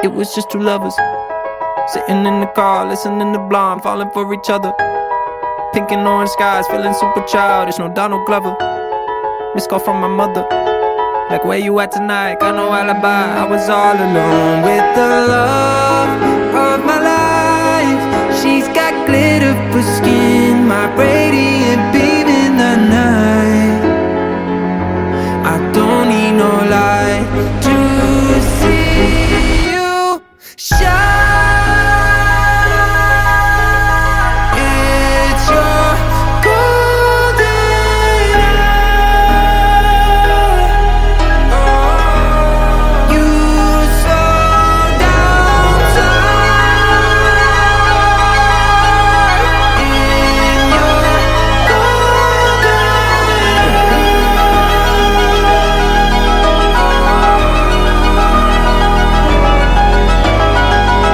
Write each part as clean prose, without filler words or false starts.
It was just two lovers sitting in the car, listening to Blonde, falling for each other. Pink and orange skies, feeling super childish. No Donald Glover. Missed call from my mother. Like, where you at tonight? Got no alibi. I was all alone with the love of my life. She's got glitter for skin, my radiant beam in the night. I don't need no light to see you shine.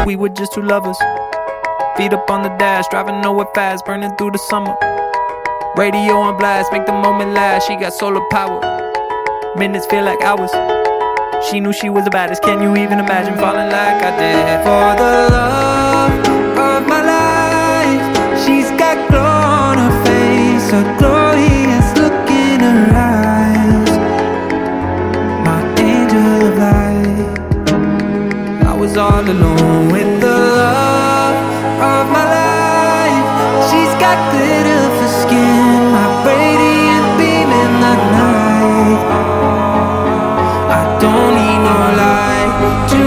We were just two lovers, feet up on the dash, driving nowhere fast, burning through the summer. Radio on blast, make the moment last. She got solar power, minutes feel like hours. She knew she was the baddest. Can you even imagine falling like I did? For the love of my life, she's got glow on her face, a glorious look in her eyes. My angel of light. I was all alone with the love of my life. She's got glitter for skin, my radiant beam in the night. I don't need no light to